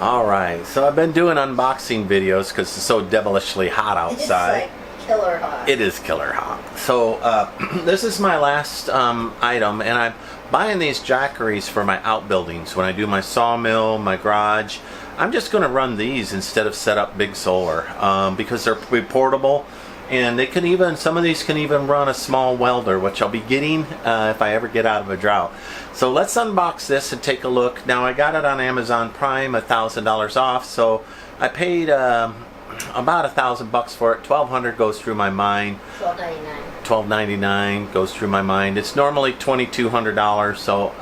Alright, so I've been doing unboxing videos because it's so devilishly hot outside. It's like killer hot. It is killer hot. So this is my last item, and I'm buying these Jackeries for my outbuildings. When I do my sawmill, my garage, I'm just going to run these instead of set up big solar because they're portable. And they can even, some of these can even run a small welder, which I'll be getting if I ever get out of a drought. So let's unbox this and take a look. Now I got it on Amazon Prime, $1,000 off. So I paid about $1,000 for it. $1,200 goes through my mind. $12.99. $12.99 goes through my mind. It's normally $2,200. So,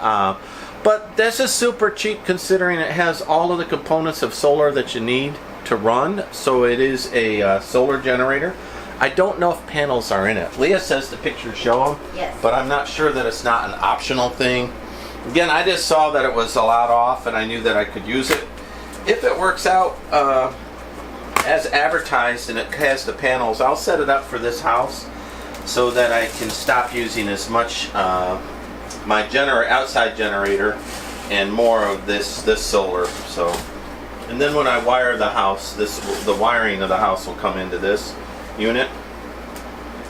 but this is super cheap considering it has all of the components of solar that you need to run. So it is a solar generator. I don't know if panels are in it. Leah says the pictures show them, yes, but I'm not sure that it's not an optional thing. Again, I just saw that it was a lot off and I knew that I could use it. If it works out as advertised and it has the panels, I'll set it up for this house so that I can stop using as much my outside generator and more of this solar. So, and then when I wire the house, the wiring of the house will come into this unit,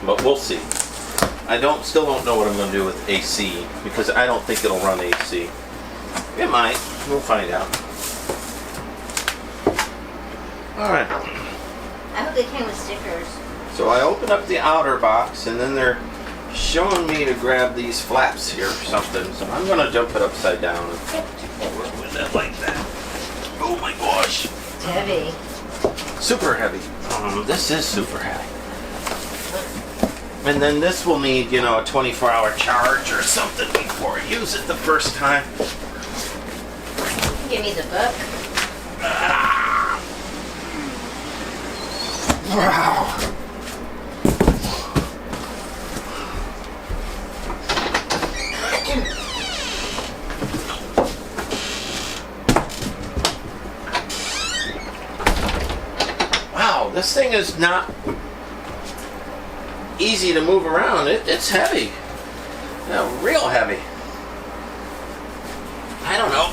but we'll see. I still don't know what I'm going to do with AC because I don't think it'll run AC. It might. We'll find out. Alright. I hope they came with stickers. So I open up the outer box and then they're showing me to grab these flaps here or something. So I'm going to jump it upside down and work with it like that. Oh my gosh. It's heavy. Super heavy. This is super heavy. And then this will need, you know, a 24-hour charge or something before I use it the first time. Give me the book. Wow. This thing is not easy to move around. It's heavy. Real heavy. I don't know,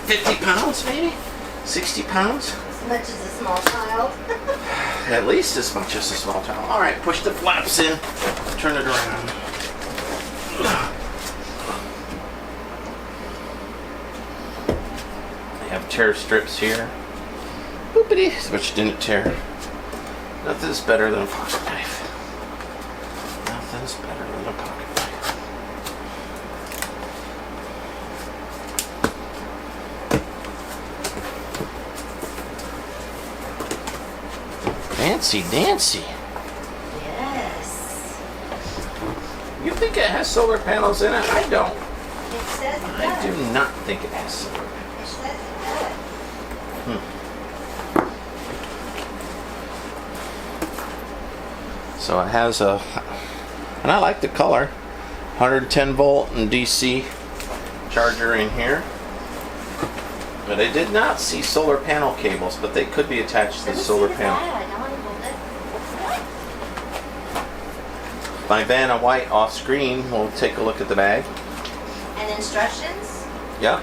50 pounds maybe? 60 pounds? As much as a small child. At least as much as a small child. Alright, push the flaps in. Turn it around. They have tear strips here. Boopity, which didn't tear. Nothing's better than a pocket knife. Nothing's better than a pocket knife. Fancy dancy. Yes. You think it has solar panels in it? I don't. It says it does. I do not think it has solar panels. It says it does. So it has and I like the color, 110 volt and DC charger in here. But I did not see solar panel cables, but they could be attached to the solar panel. My Vanna White off screen, we'll take a look at the bag. And instructions? Yeah.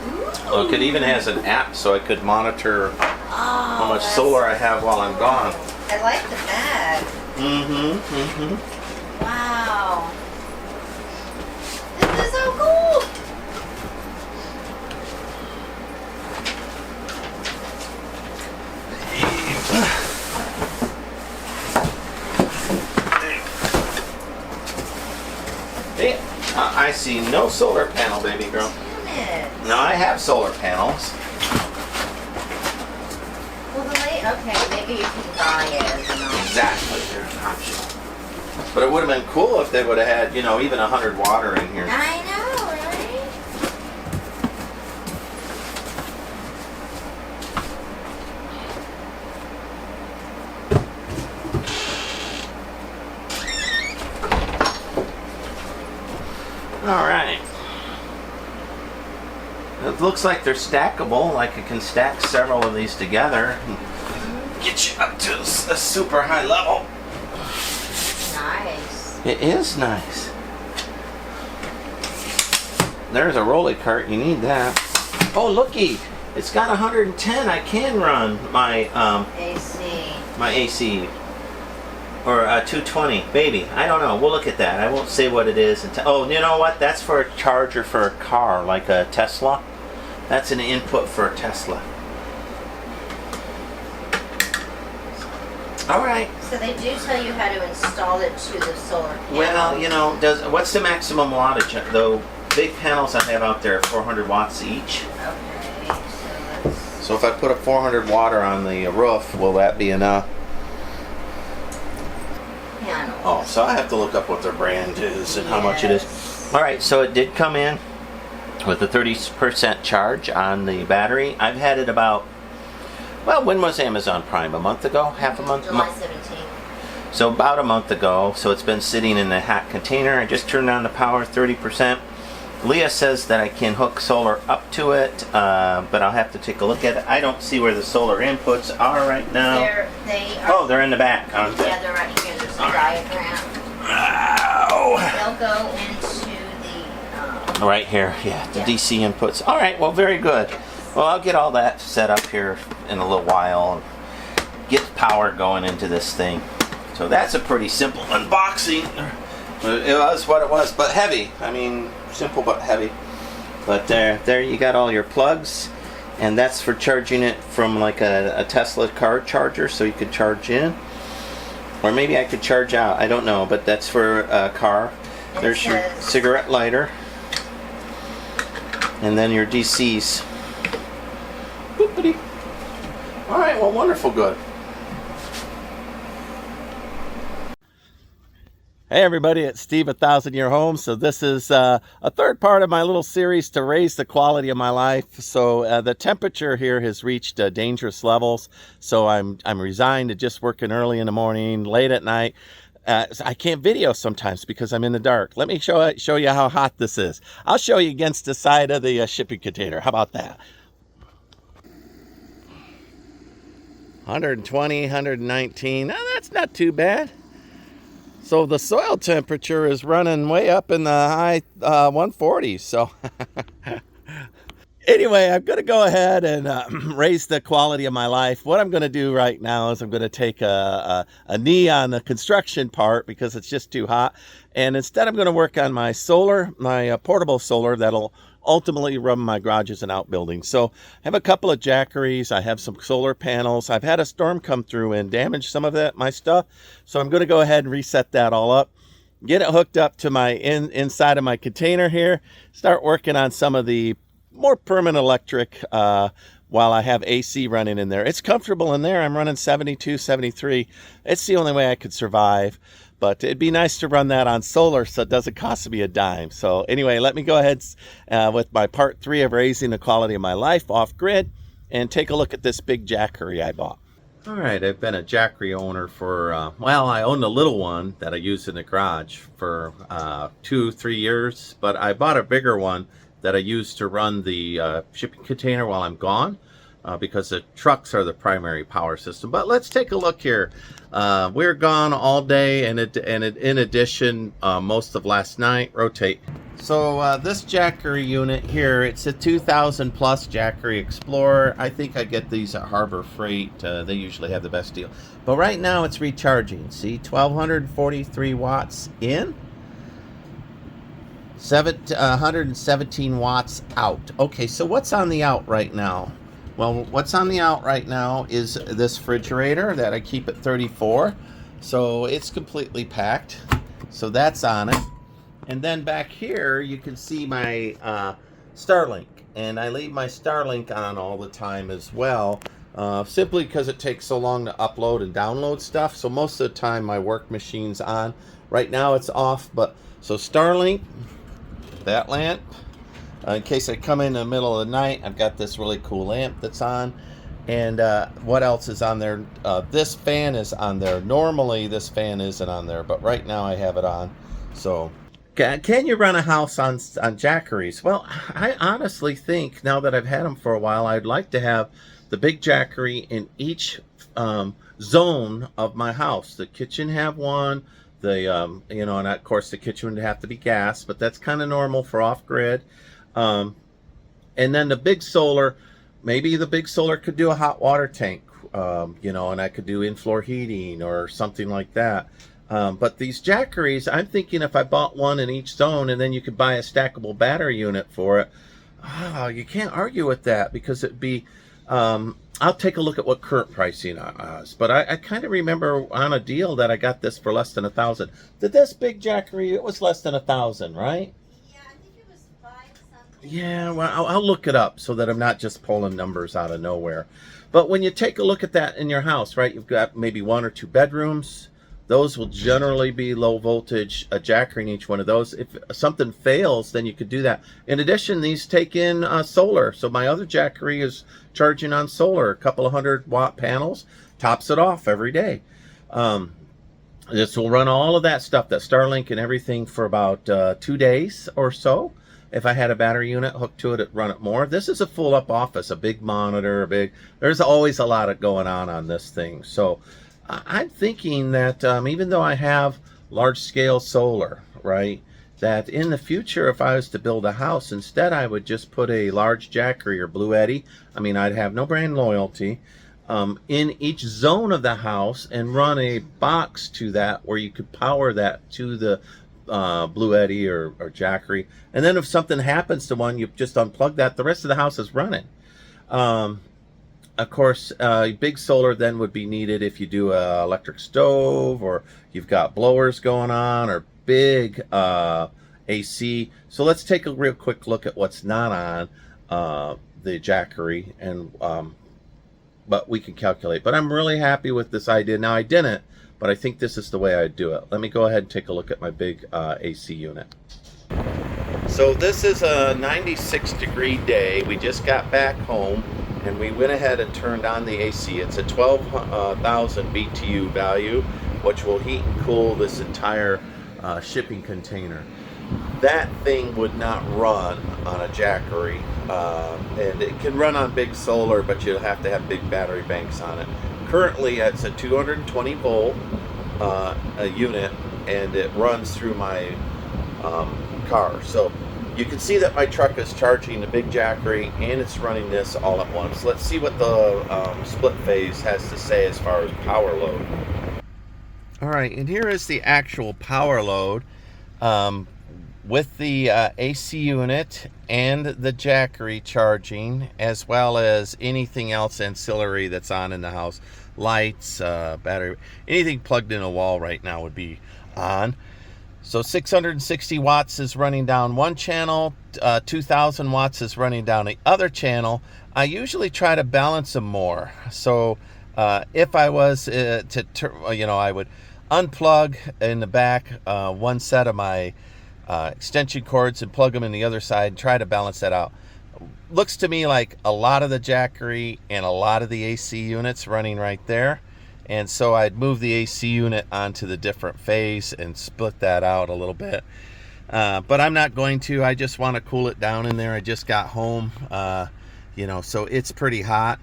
Ooh. Look, it even has an app so I could monitor how much solar I have while I'm gone. I like the bag. Wow. This is so cool. Hey, I see no solar panel, baby girl. Now I have solar panels. Okay, maybe you can buy it as an option. Exactly, there's an option. But it would have been cool if they would have had, you know, even 100 water in here. I know, right? Alright. It looks like they're stackable, like it can stack several of these together and get you up to a super high level. Nice. It is nice. There's a rolly cart, you need that. Oh, looky! It's got 110. I can run my AC. my AC. Or 220, maybe. I don't know. We'll look at that. I won't say what it is. Oh, you know what? That's for a charger for a car, like a Tesla. That's an input for a Tesla. All right. So they do tell you how to install it to the solar panel. Well, you know, what's the maximum wattage? The big panels I have out there are 400 watts each. Okay, So if I put a 400 watter on the roof, will that be enough? panel. Oh, so I have to look up what their brand is and how much it is. All right, so it did come in with a 30% charge on the battery. I've had it about, well, when was Amazon Prime? A month ago? Half a month? July 17th. So about a month ago. So it's been sitting in the hot container. I just turned on the power 30%. Leah says that I can hook solar up to it, but I'll have to take a look at it. I don't see where the solar inputs are right now. They are. Oh, they're in the back, aren't they? Yeah, they're right here. There's a diagram. Wow. They'll go into the. Right here, yeah, the DC inputs. All right, well, very good. Well, I'll get all that set up here in a little while and get power going into this thing. So that's a pretty simple unboxing. It was what it was, but heavy. I mean, simple but heavy. But there you got all your plugs, and that's for charging it from like a Tesla car charger, so you could charge in, or maybe I could charge out. I don't know, but that's for a car. There's your cigarette lighter, and then your DCs. Boopity. All right, well, wonderful, good. Hey everybody, it's Steve, 1,000 Year Home. So this is a third part of my little series to raise the quality of my life. So the temperature here has reached dangerous levels. So I'm resigned to just working early in the morning, late at night. So I can't video sometimes because I'm in the dark. Let me show you how hot this is. I'll show you against the side of the shipping container. How about that? 120, 119. Now that's not too bad. So the soil temperature is running way up in the high 140s. So anyway, I'm going to go ahead and raise the quality of my life. What I'm going to do right now is I'm going to take a knee on the construction part because it's just too hot. And instead I'm going to work on my solar, my portable solar that'll ultimately run my garages and outbuildings. So I have a couple of Jackeries. I have some solar panels. I've had a storm come through and damage some of my stuff. So I'm going to go ahead and reset that all up, get it hooked up to my inside of my container here, start working on some of the more permanent electric while I have AC running in there. It's comfortable in there. I'm running 72, 73. It's the only way I could survive. But it'd be nice to run that on solar so it doesn't cost me a dime. So anyway, let me go ahead with my part 3 of raising the quality of my life off grid and take a look at this big Jackery I bought. All right, I've been a Jackery owner for, well, I owned a little one that I used in the garage for 2-3 years, but I bought a bigger one that I used to run the shipping container while I'm gone. Because the trucks are the primary power system. But let's take a look here. We're gone all day, and in addition, most of last night. Rotate. So this Jackery unit here, it's a 2000 plus Jackery Explorer. I think I get these at Harbor Freight. They usually have the best deal. But right now it's recharging. See, 1243 watts in. 117 watts out. Okay, so what's on the out right now? Well, what's on the out right now is this refrigerator that I keep at 34. So it's completely packed. So that's on it. And then back here, you can see my Starlink. And I leave my Starlink on all the time as well. Simply because it takes so long to upload and download stuff. So most of the time, my work machine's on. Right now, it's off. But so Starlink, that lamp. In case I come in the middle of the night, I've got this really cool lamp that's on. And what else is on there? This fan is on there. Normally, this fan isn't on there, but right now I have it on. So, can you run a house on Jackeries? Well, I honestly think, now that I've had them for a while, I'd like to have the big Jackery in each zone of my house. The kitchen have one. The, you know, and of course the kitchen would have to be gas, but that's kind of normal for off-grid. And then the big solar maybe the big solar could do a hot water tank, you know, and I could do in-floor heating or something like that. But these Jackeries, I'm thinking if I bought one in each zone and then you could buy a stackable battery unit for it, you can't argue with that because it'd be, I'll take a look at what current pricing is. But I kind of remember on a deal that I got this for less than $1,000. Did this big Jackery, it was less than $1,000, right? Yeah, I think it was 5 something. Yeah, well, I'll look it up so that I'm not just pulling numbers out of nowhere. But when you take a look at that in your house, right, you've got maybe 1 or 2 bedrooms. Those will generally be low voltage, a Jackery in each one of those. If something fails, then you could do that. In addition, these take in solar. So my other Jackery is charging on solar, a couple of 100-watt panels, tops it off every day. This will run all of that stuff, that Starlink and everything, for about 2 days or so. If I had a battery unit hooked to it, it'd run it more. This is a full up office, a big monitor, there's always a lot of going on this thing. So I'm thinking that even though I have large scale solar, right, that in the future, if I was to build a house, instead I would just put a large Jackery or Blue Eddy. I mean, I'd have no brand loyalty in each zone of the house and run a box to that where you could power that to the Blue Eddy or Jackery. And then if something happens to one, you just unplug that. The rest of the house is running. Of course, big solar then would be needed if you do a electric stove or you've got blowers going on or big AC. So let's take a real quick look at what's not on the Jackery, and but we can calculate. But I'm really happy with this idea. Now I didn't, but I think this is the way I'd do it. Let me go ahead and take a look at my big AC unit. So this is a 96-degree day. We just got back home and we went ahead and turned on the AC. It's a 12,000 BTU value, which will heat and cool this entire shipping container. That thing would not run on a Jackery, and it can run on big solar, but you'll have to have big battery banks on it. Currently, it's a 220 volt unit, and it runs through my car. So you can see that my truck is charging the big Jackery and it's running this all at once. Let's see what the split phase has to say as far as power load. All right, and here is the actual power load with the AC unit and the Jackery charging, as well as anything else ancillary that's on in the house. Lights, battery, anything plugged in a wall right now would be on. So 660 watts is running down one channel, 2,000 watts is running down the other channel. I usually try to balance them more. So if I was I would unplug in the back one set of my extension cords and plug them in the other side and try to balance that out. Looks to me like a lot of the Jackery and a lot of the AC units running right there. And so I'd move the AC unit onto the different phase and split that out a little bit. But I'm not going to. I just want to cool it down in there. I just got home, so it's pretty hot.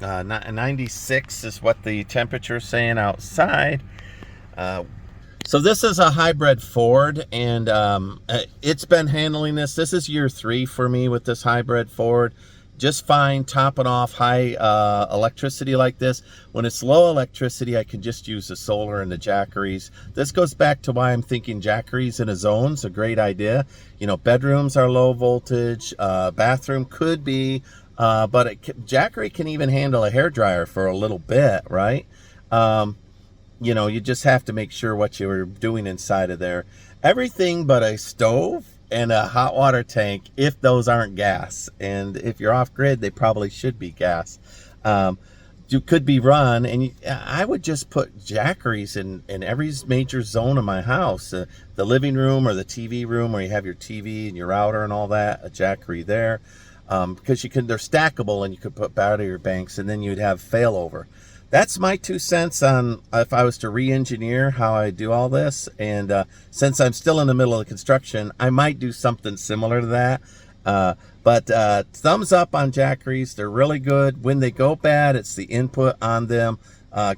96 is what the temperature is saying outside. So this is a hybrid Ford, and it's been handling this. This is year 3 for me with this hybrid Ford. Just fine, topping off high electricity like this. When it's low electricity, I can just use the solar and the Jackeries. This goes back to why I'm thinking Jackeries in a zone's a great idea. Bedrooms are low voltage, bathroom could be, but Jackery can even handle a hairdryer for a little bit, right? You just have to make sure what you're doing inside of there. Everything but a stove and a hot water tank, if those aren't gas. And if you're off grid, they probably should be gas. You could be run, and I would just put Jackeries in every major zone of my house. The living room or the TV room where you have your TV and your router and all that, a Jackery there. Because they're stackable and you could put battery banks, and then you'd have failover. That's my 2 cents on if I was to re-engineer how I do all this. And since I'm still in the middle of the construction, I might do something similar to that. But thumbs up on Jackeries. They're really good. When they go bad, it's the input on them.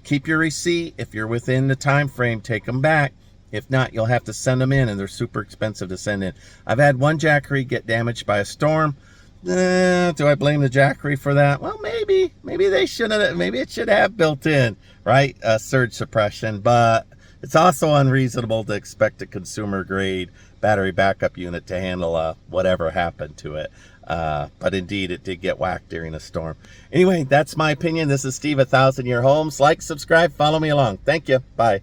Keep your receipt. If you're within the time frame, take them back. If not, you'll have to send them in, and they're super expensive to send in. I've had one Jackery get damaged by a storm. Do I blame the Jackery for that? Well, maybe they shouldn't. Maybe it should have built in, right, surge suppression. But it's also unreasonable to expect a consumer grade battery backup unit to handle whatever happened to it. But indeed, it did get whacked during a storm. Anyway, that's my opinion. This is Steve at 1000 Year Homes. Like, subscribe, follow me along. Thank you. Bye.